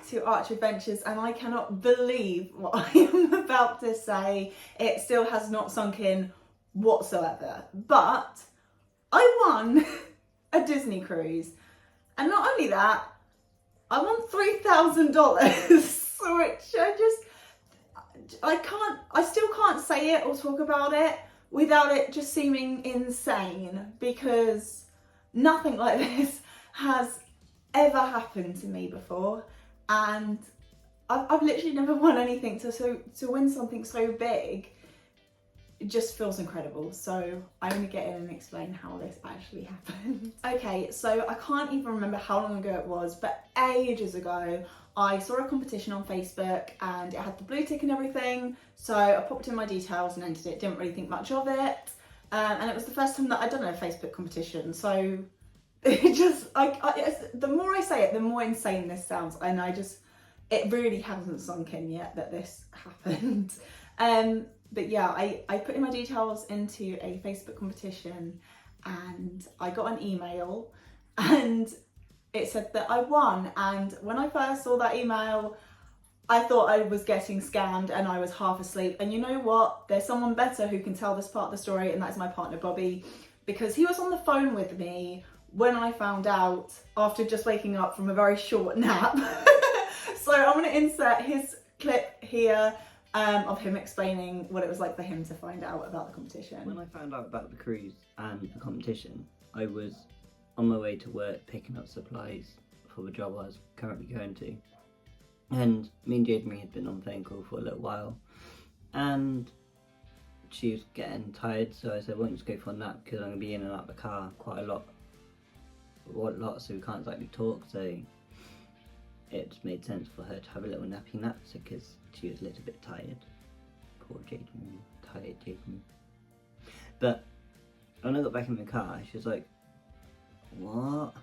to Arch Adventures, and I cannot believe what I am about to say. It still has not sunk in whatsoever. But I won a Disney cruise, and not only that, I won $3,000, which I still can't say it or talk about it without it just seeming insane, because nothing like this has ever happened to me before, and I've literally never won anything. To win something so big, it just feels incredible. So I'm gonna get in and explain how this actually happened. Okay, so I can't even remember how long ago it was, but ages ago, I saw a competition on Facebook and it had the blue tick and everything. So I popped in my details and entered it, didn't really think much of it. And it was the first time that I'd done a Facebook competition. So it just, the more I say it, the more insane this sounds. And it really hasn't sunk in yet that this happened. But yeah, I put in my details into a Facebook competition and I got an email and it said that I won. And when I first saw that email, I thought I was getting scammed and I was half asleep. And you know what? There's someone better who can tell this part of the story, and that's my partner, Bobby, because he was on the phone with me when I found out after just waking up from a very short nap. So I'm going to insert his clip here of him explaining what it was like for him to find out about the competition. When I found out about the cruise and the competition, I was on my way to work picking up supplies for the job I was currently going to. And me and Jade-Marie had been on phone call for a little while, and she was getting tired, so I said, why don't you just go for a nap, because I'm going to be in and out of the car quite a lot, so we can't exactly talk. So it just made sense for her to have a little nappy nap, because she was a little bit tired. Poor Jade-Marie, tired Jade-Marie. But when I got back in the car, she was like, what?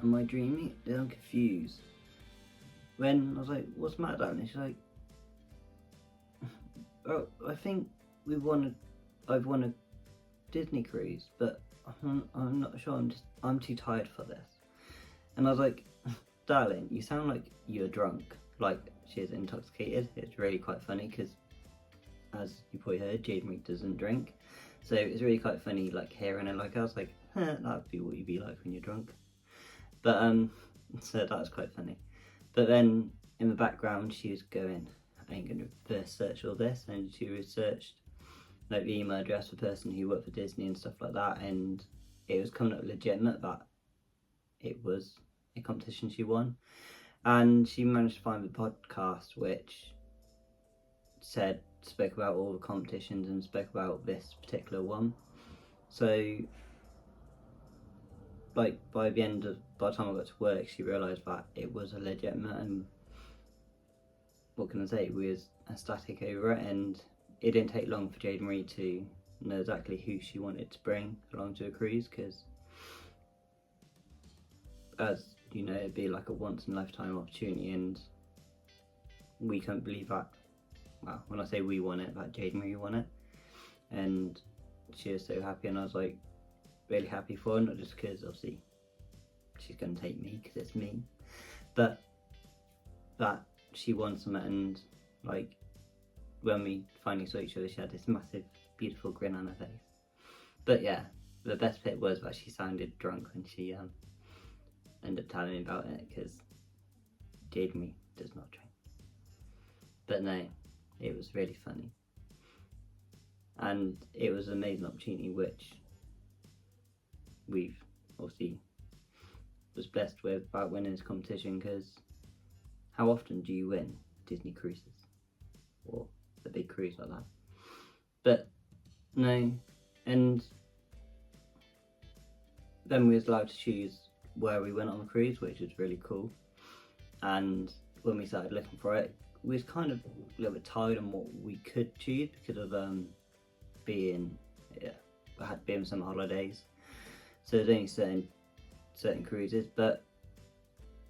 Am I dreaming? I'm confused. When I was like, what's the matter, darling? She's like, oh, I think I've won a Disney cruise, but I'm not sure, I'm too tired for this. And I was like, darling, you sound like you're drunk, like she's intoxicated. It's really quite funny, because as you probably heard, Jade-Marie doesn't drink. So it's really quite funny, like, hearing it. Like, I was like, that'd be what you'd be like when you're drunk. But, so that was quite funny. But then, in the background, she was going, I ain't gonna reverse search all this, and she researched, like, the email address for the person who worked for Disney and stuff like that, and it was coming up legitimate that it was a competition she won. And she managed to find the podcast which spoke about all the competitions and spoke about this particular one. So, like, by the time I got to work, she realised that it was a legitimate, and what can I say, we was ecstatic over it. And it didn't take long for Jade-Marie to know exactly who she wanted to bring along to the cruise, because, as you know, it'd be like a once in a lifetime opportunity, and we couldn't believe that. Well, when I say we won it, that Jade-Marie won it, and she was so happy, and I was like really happy for her, not just because obviously she's going to take me because it's me, but that she won something. And like, when we finally saw each other, she had this massive beautiful grin on her face. But yeah, the best bit was that she sounded drunk when she ended up telling me about it, because Jade-Marie does not drink. But no, it was really funny, and it was an amazing opportunity which we've obviously was blessed with about winning this competition, because how often do you win Disney cruises or a big cruise like that? But no, and then we was allowed to choose where we went on the cruise, which was really cool. And when we started looking for it, we was kind of a little bit tired on what we could choose, because of being summer holidays, so there's only certain cruises. But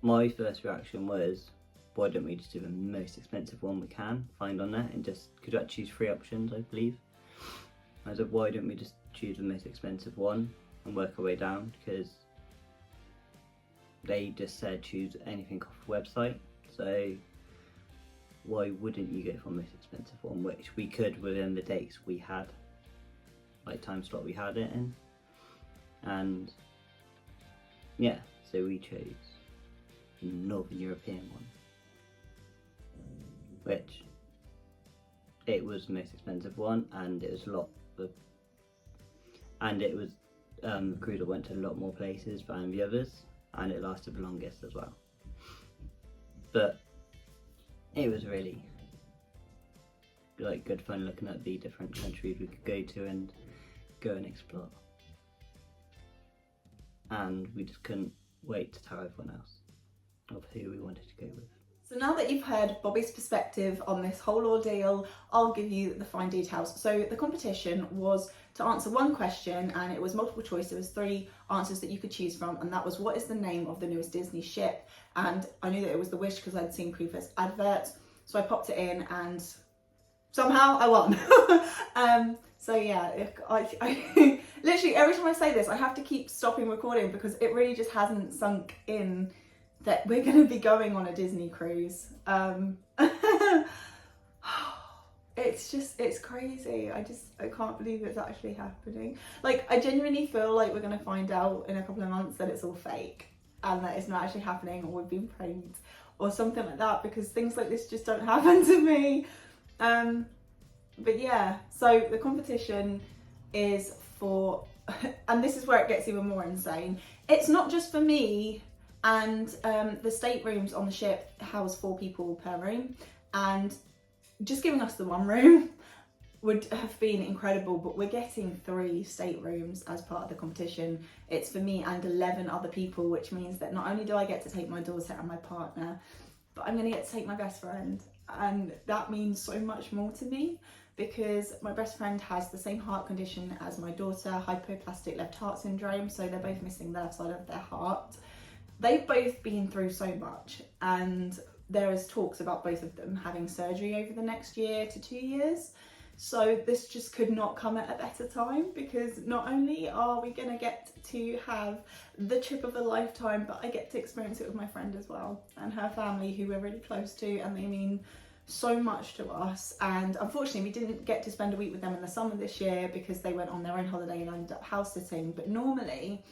my first reaction was, why don't we just do the most expensive one we can find on there, and just, could you choose 3 options, I believe. I said, why don't we just choose the most expensive one and work our way down, because they just said choose anything off the website. So why wouldn't you go for the most expensive one, which we could within the dates we had, like time slot we had it in. And yeah, so we chose the Northern European one, which it was the most expensive one, and it was a lot of, and it was a cruise that went to a lot more places than the others, and it lasted the longest as well. But it was really like good fun looking at the different countries we could go to and go and explore. And we just couldn't wait to tell everyone else of who we wanted to go with. So now that you've heard Bobby's perspective on this whole ordeal, I'll give you the fine details. So the competition was to answer one question, and it was multiple choice. There was 3 answers that you could choose from, and that was, what is the name of the newest Disney ship? And I knew that it was the Wish because I'd seen previous adverts. So I popped it in and somehow I won. So yeah, I literally every time I say this, I have to keep stopping recording because it really just hasn't sunk in that we're going to be going on a Disney cruise. It's crazy. I can't believe it's actually happening. Like, I genuinely feel like we're going to find out in a couple of months that it's all fake and that it's not actually happening, or we've been pranked or something like that, because things like this just don't happen to me. But yeah, so the competition is for, and this is where it gets even more insane, it's not just for me, and the staterooms on the ship house 4 people per room, and just giving us the 1 room would have been incredible, but we're getting 3 staterooms as part of the competition. It's for me and 11 other people, which means that not only do I get to take my daughter and my partner, but I'm going to get to take my best friend, and that means so much more to me, because my best friend has the same heart condition as my daughter, Hypoplastic Left Heart Syndrome, so they're both missing the left side of their heart. They've both been through so much, and there is talks about both of them having surgery over the next year to 2 years. So this just could not come at a better time, because not only are we going to get to have the trip of a lifetime, but I get to experience it with my friend as well, and her family, who we're really close to, and they mean so much to us. And unfortunately we didn't get to spend a week with them in the summer this year because they went on their own holiday and ended up house sitting. But normally,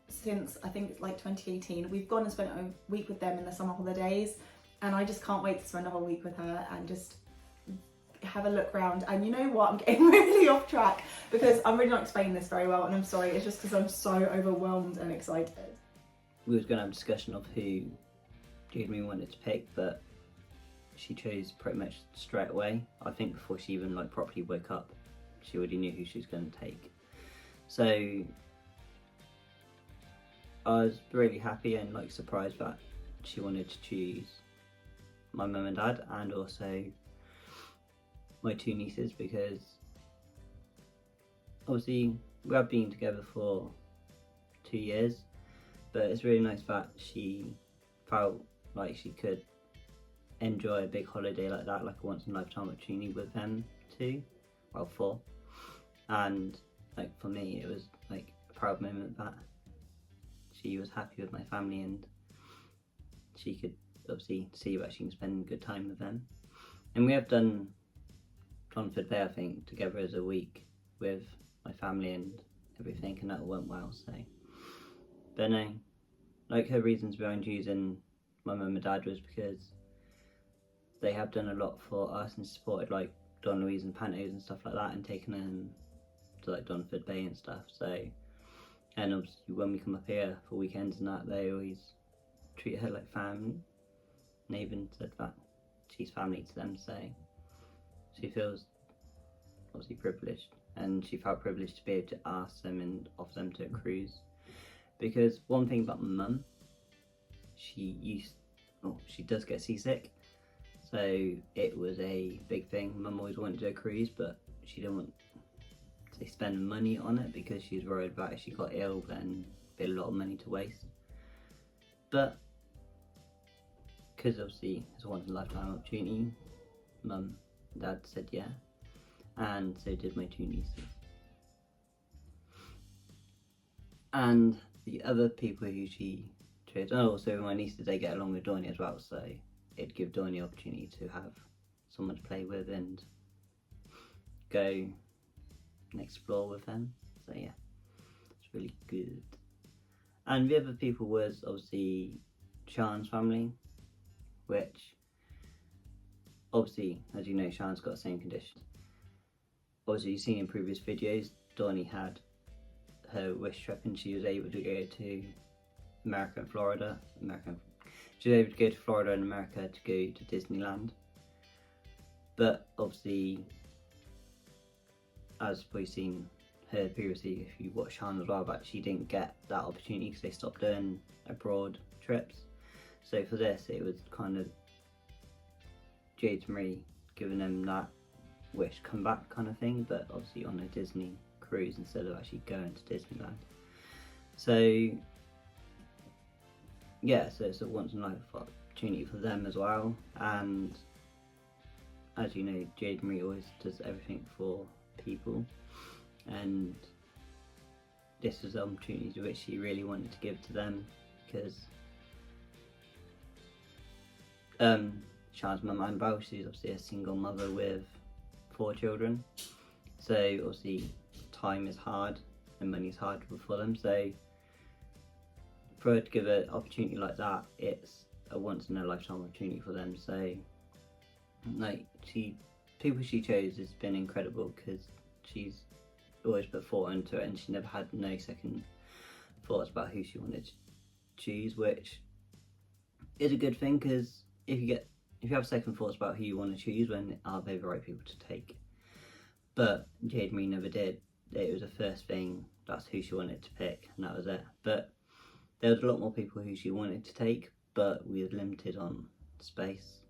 since I think it's like 2018, we've gone and spent a week with them in the summer holidays, and I just can't wait to spend a whole week with her and just have a look around. And you know what, I'm getting really off track because I'm really not explaining this very well, and I'm sorry, it's just because I'm so overwhelmed and excited. We was going to have a discussion of who Jade-Marie wanted to pick, but she chose pretty much straight away. I think before she even like properly woke up, she already knew who she was going to take. So I was really happy and like surprised that she wanted to choose my mum and dad, and also my 2 nieces, because obviously we have been together for 2 years, but it's really nice that she felt like she could enjoy a big holiday like that, like a once in a lifetime opportunity with them too, well 4. And like for me it was like a proud moment that she was happy with my family, and she could obviously see that she can spend a good time with them. And we have done Clonford Bay, I think, together as a week with my family and everything, and that went well. So, but no, like her reasons behind choosing my mum and dad was because they have done a lot for us and supported like Dawn-Louise and Pantos and stuff like that, and taken them to like Clonford Bay and stuff. So, and obviously when we come up here for weekends and that, they always treat her like family. And even said that she's family to them, so she feels obviously privileged, and she felt privileged to be able to ask them and offer them to a cruise. Because one thing about my mum, she does get seasick, so it was a big thing. Mum always wanted to do a cruise, but she didn't want to spend money on it because she was worried about if she got ill then it'd be a lot of money to waste. But because obviously it's a once in a lifetime opportunity, mum and dad said yeah, and so did my 2 nieces. And the other people who she trips. And also my nieces, they get along with Dawn as well, so it'd give Dawn the opportunity to have someone to play with and go and explore with them. So yeah, it's really good. And the other people was obviously Sean's family, which obviously, as you know, Sean's got the same condition. Obviously, you've seen in previous videos, Donnie had her wish trip and she was able to go to America and Florida. She was able to go to Florida and America to go to Disneyland. But obviously, as we've seen her previously, if you watch Sean as well, but she didn't get that opportunity because they stopped doing abroad trips. So for this, it was kind of Jade-Marie giving them that wish come back kind of thing, but obviously on a Disney cruise instead of actually going to Disneyland. So yeah, so it's a once in a life opportunity for them as well. And as you know, Jade-Marie always does everything for people, and this was the opportunity which she really wanted to give to them, because Sean's mum Annabelle, she's obviously a single mother with 4 children, so obviously time is hard and money's hard for them, so for her to give an opportunity like that, it's a once in a lifetime opportunity for them. So like, people she chose has been incredible, because she's always put thought into it and she never had no second thoughts about who she wanted to choose, which is a good thing, because if you have second thoughts about who you want to choose, when are they the right people to take? But Jade-Marie never did. It was the first thing, that's who she wanted to pick, and that was it. But there was a lot more people who she wanted to take, but we were limited on space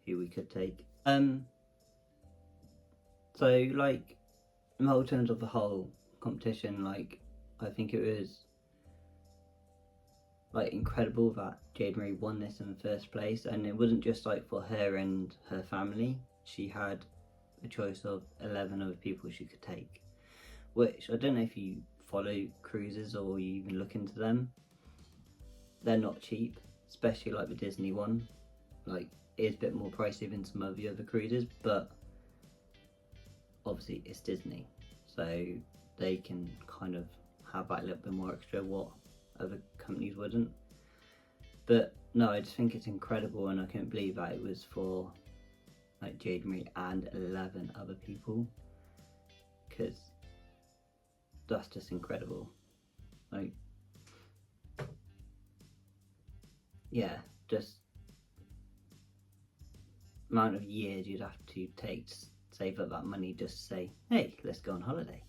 who we could take. So like, in whole terms of the whole competition, like, I think it was like incredible that Jade-Marie won this in the first place, and it wasn't just like for her and her family. She had a choice of 11 other people she could take, which I don't know if you follow cruises or you even look into them. They're not cheap, especially like the Disney one. Like, it is a bit more pricey than some of the other cruises, but obviously it's Disney, so they can kind of have that little bit more extra what other companies wouldn't. But no, I just think it's incredible, and I couldn't believe that it was for like Jade-Marie and 11 other people, because that's just incredible. Like, yeah, just amount of years you'd have to take to save up that money just to say, hey, let's go on holiday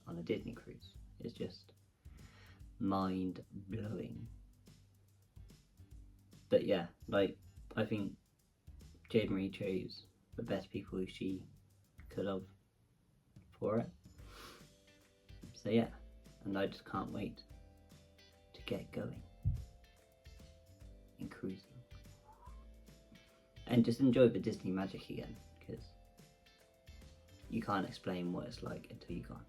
on a Disney cruise. It's just mind blowing. But yeah, like, I think Jade-Marie chose the best people she could have for it. So yeah, and I just can't wait to get going and cruising and just enjoy the Disney magic again, because you can't explain what it's like until you've gone.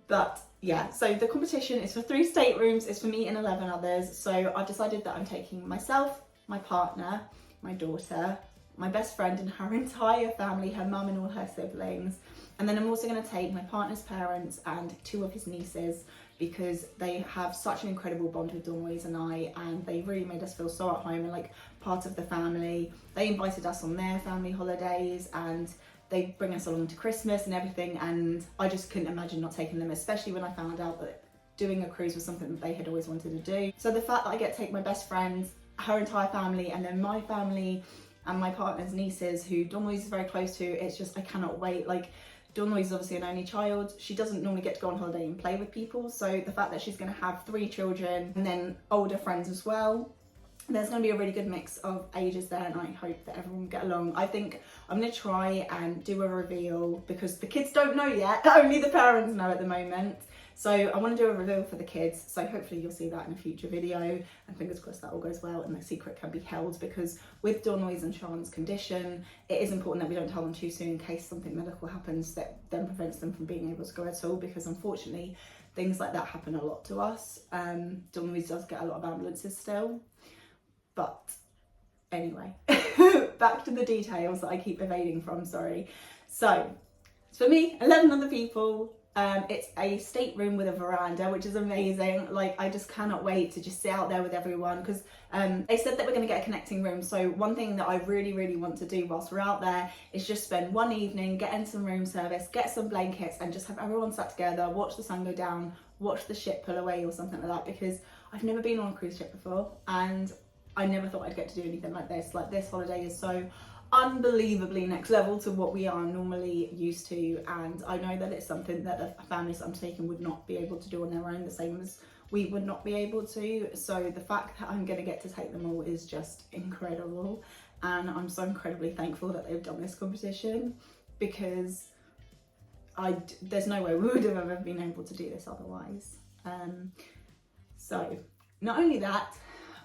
But yeah, so the competition is for 3 staterooms, it's for me and 11 others. So I've decided that I'm taking myself, my partner, my daughter, my best friend and her entire family, her mum and all her siblings. And then I'm also going to take my partner's parents and 2 of his nieces, because they have such an incredible bond with Dawn-Louise and I, and they really made us feel so at home and like part of the family. They invited us on their family holidays, and they bring us along to Christmas and everything, and I just couldn't imagine not taking them, especially when I found out that doing a cruise was something that they had always wanted to do. So the fact that I get to take my best friend, her entire family, and then my family and my partner's nieces, who Dawn-Louise is very close to, it's just, I cannot wait. Like, Dawn-Louise is obviously an only child. She doesn't normally get to go on holiday and play with people, so the fact that she's going to have 3 children and then older friends as well, there's going to be a really good mix of ages there, and I hope that everyone will get along. I think I'm going to try and do a reveal because the kids don't know yet, only the parents know at the moment. So I want to do a reveal for the kids, so hopefully you'll see that in a future video, and fingers crossed that all goes well and the secret can be held, because with Dawn-Louise and Sean's condition, it is important that we don't tell them too soon in case something medical happens that then prevents them from being able to go at all, because unfortunately things like that happen a lot to us. Dawn-Louise does get a lot of ambulances still. But anyway, back to the details that I keep evading from, sorry. So, for me, 11 other people, it's a stateroom with a veranda, which is amazing. Like, I just cannot wait to just sit out there with everyone, because they said that we're going to get a connecting room. So one thing that I really, really want to do whilst we're out there is just spend one evening, get in some room service, get some blankets, and just have everyone sat together, watch the sun go down, watch the ship pull away or something like that, because I've never been on a cruise ship before, and I never thought I'd get to do anything like this. Like, this holiday is so unbelievably next level to what we are normally used to, and I know that it's something that a families I'm taking would not be able to do on their own, the same as we would not be able to. So the fact that I'm going to get to take them all is just incredible, and I'm so incredibly thankful that they've done this competition, because there's no way we would have ever been able to do this otherwise. So not only that,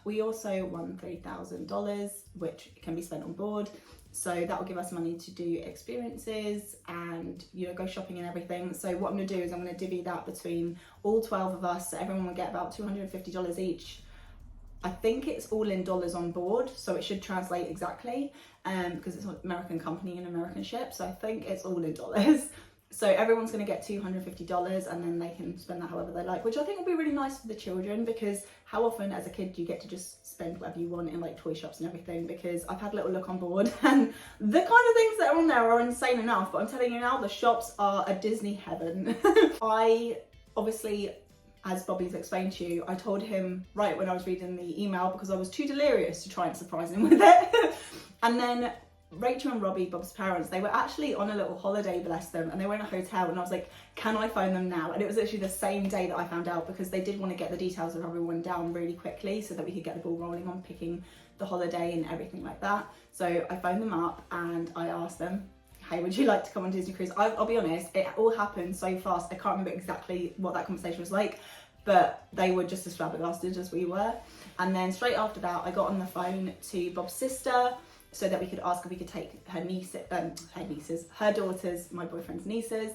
we also won $3,000, which can be spent on board. So that will give us money to do experiences and, you know, go shopping and everything. So what I'm going to do is I'm going to divvy that between all 12 of us. So everyone will get about $250 each. I think it's all in dollars on board, so it should translate exactly, because it's an American company and American ship. So I think it's all in dollars. So everyone's going to get $250, and then they can spend that however they like, which I think will be really nice for the children, because how often as a kid do you get to just spend whatever you want in like toy shops and everything? Because I've had a little look on board, and the kind of things that are on there are insane enough, but I'm telling you now, the shops are a Disney heaven. I obviously, as Bobby's explained to you, I told him right when I was reading the email, because I was too delirious to try and surprise him with it. And then Rachel and Robbie, Bob's parents, they were actually on a little holiday, bless them, and they were in a hotel, and I was like, can I phone them now? And it was actually the same day that I found out, because they did want to get the details of everyone down really quickly so that we could get the ball rolling on picking the holiday and everything like that. So I phoned them up and I asked them, hey, would you like to come on Disney Cruise? I'll be honest, it all happened so fast, I can't remember exactly what that conversation was like, but they were just as flabbergasted as we were. And then straight after that, I got on the phone to Bob's sister, so that we could ask if we could take her daughters, my boyfriend's nieces,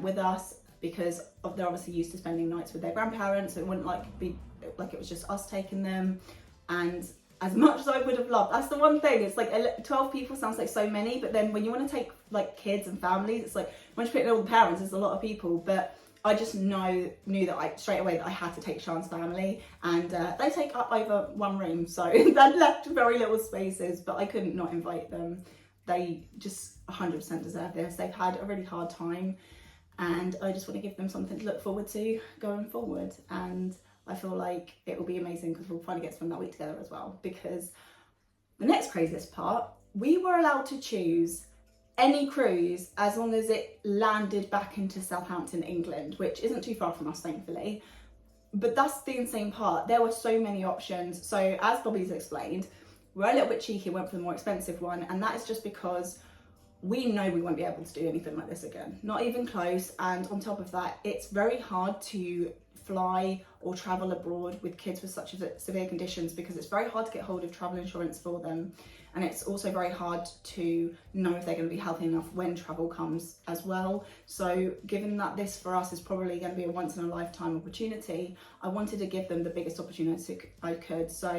with us, because they're obviously used to spending nights with their grandparents, so it wouldn't be like it was just us taking them. And as much as I would have loved, that's the one thing, it's like 12 people sounds like so many, but then when you want to take like kids and families, it's like, once you put in all the parents, it's a lot of people. But I just knew that straight away that I had to take Sean's family, and they take up over one room, so that left very little spaces, but I couldn't not invite them. They just 100% deserve this. They've had a really hard time, and I just want to give them something to look forward to going forward. And I feel like it will be amazing, because we'll finally get to spend that week together as well. Because the next craziest part, we were allowed to choose any cruise as long as it landed back into Southampton, England, which isn't too far from us, thankfully. But that's the insane part. There were so many options. So as Bobby's explained, we're a little bit cheeky, went for the more expensive one, and that is just because we know we won't be able to do anything like this again, not even close. And on top of that, it's very hard to fly or travel abroad with kids with such severe conditions, because it's very hard to get hold of travel insurance for them, and it's also very hard to know if they're going to be healthy enough when travel comes as well. So given that this for us is probably going to be a once in a lifetime opportunity, I wanted to give them the biggest opportunity I could. So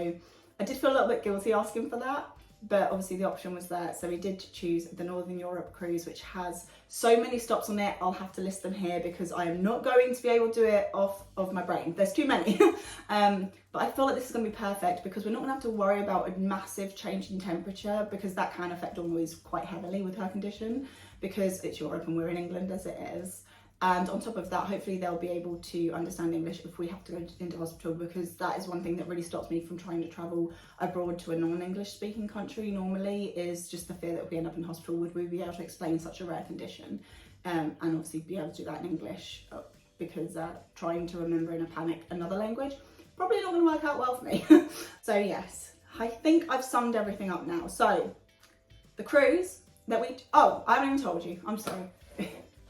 I did feel a little bit guilty asking for that, but obviously the option was there. So we did choose the Northern Europe cruise, which has so many stops on it. I'll have to list them here because I am not going to be able to do it off of my brain. There's too many. But I feel like this is going to be perfect, because we're not going to have to worry about a massive change in temperature, because that can affect Dawn-Louise quite heavily with her condition, because it's Europe and we're in England as it is. And on top of that, hopefully they'll be able to understand English if we have to go into hospital, because that is one thing that really stops me from trying to travel abroad to a non-English speaking country normally, is just the fear that if we end up in hospital, would we be able to explain such a rare condition? And obviously be able to do that in English, because trying to remember in a panic another language probably not going to work out well for me. So yes, I think I've summed everything up now. So the cruise that I haven't even told you, I'm sorry.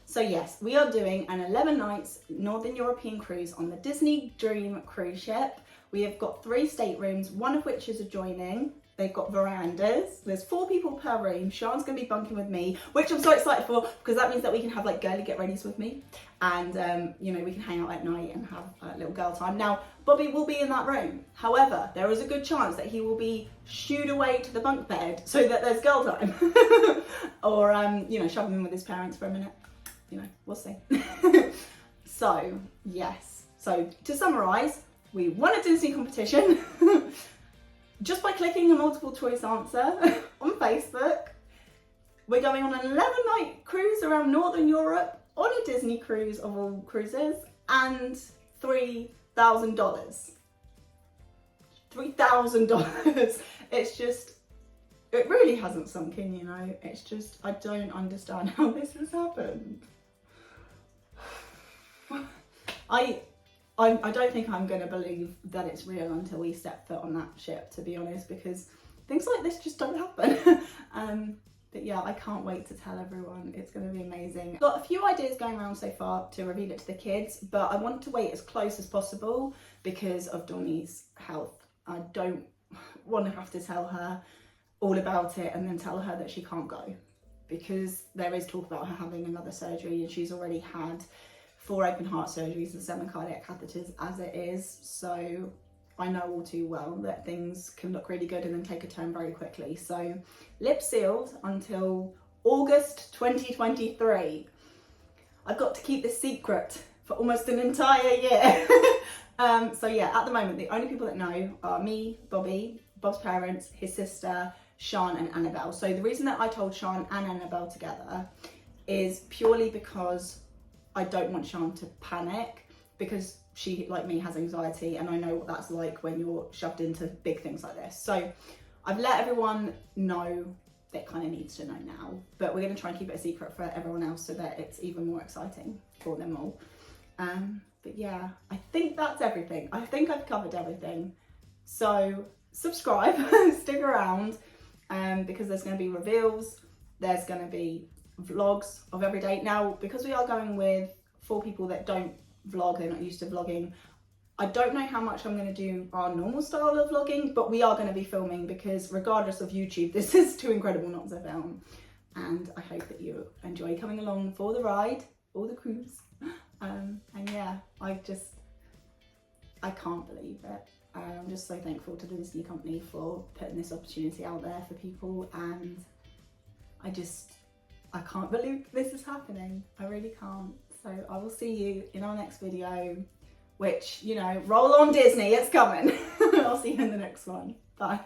So yes, we are doing an 11 nights Northern European cruise on the Disney Dream cruise ship. We have got 3 staterooms, one of which is adjoining. They've got verandas. There's 4 people per room. Sean's gonna be bunking with me, which I'm so excited for because that means that we can have like girly get readies with me, and you know, we can hang out at night and have a little girl time. Now, Bobby will be in that room. However, there is a good chance that he will be shooed away to the bunk bed so that there's girl time, or you know, shove him in with his parents for a minute. You know, we'll see. So yes. So to summarise, we won a Disney competition. Just by clicking a multiple choice answer on Facebook. We're going on an 11-night cruise around Northern Europe on a Disney cruise of all cruises, and $3,000. $3,000. It's just, it really hasn't sunk in, you know. It's just, I don't understand how this has happened. I don't think I'm going to believe that it's real until we step foot on that ship, to be honest, because things like this just don't happen. But yeah, I can't wait to tell everyone. It's going to be amazing. Got a few ideas going around so far to reveal it to the kids, but I want to wait as close as possible because of Dawn-Louise's health. I don't want to have to tell her all about it and then tell her that she can't go, because there is talk about her having another surgery, and she's already had 4 open heart surgeries and 7 cardiac catheters as it is. So I know all too well that things can look really good and then take a turn very quickly. So lips sealed until August 2023. I've got to keep this secret for almost an entire year. So yeah, at the moment, the only people that know are me, Bobby, Bob's parents, his sister, Sean and Annabelle. So the reason that I told Sean and Annabelle together is purely because I don't want Sean to panic, because she, like me, has anxiety, and I know what that's like when you're shoved into big things like this. So I've let everyone know that kind of needs to know now, but we're going to try and keep it a secret for everyone else so that it's even more exciting for them all. But yeah, I think that's everything. I think I've covered everything. So subscribe, stick around, because there's going to be reveals, there's going to be vlogs of every day. Now, because we are going with 4 people that don't vlog, they're not used to vlogging, I don't know how much I'm going to do our normal style of vlogging, but we are going to be filming, because regardless of YouTube, this is too incredible not to film. And I hope that you enjoy coming along for the ride or the cruise. And yeah, I can't believe it. I'm just so thankful to the Disney company for putting this opportunity out there for people, and I can't believe this is happening. I really can't. So I will see you in our next video, which, you know, roll on Disney, it's coming. I'll see you in the next one. Bye.